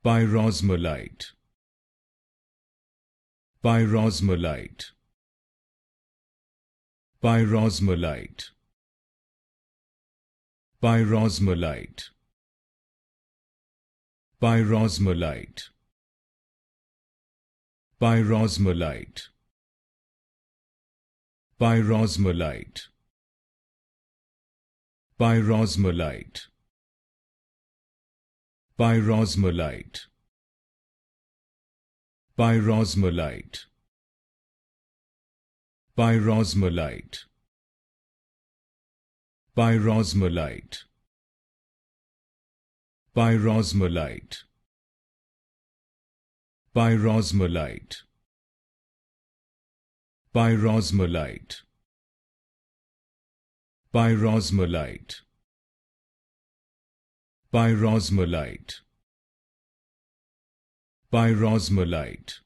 Pyrosmalite, Pyrosmalite, Pyrosmalite, Pyrosmalite, Pyrosmalite, Pyrosmalite, Pyrosmalite, Pyrosmalite, Pyrosmalite, Pyrosmalite, Pyrosmalite, Pyrosmalite, Pyrosmalite, Pyrosmalite, Pyrosmalite, Pyrosmalite, Pyrosmalite, Pyrosmalite,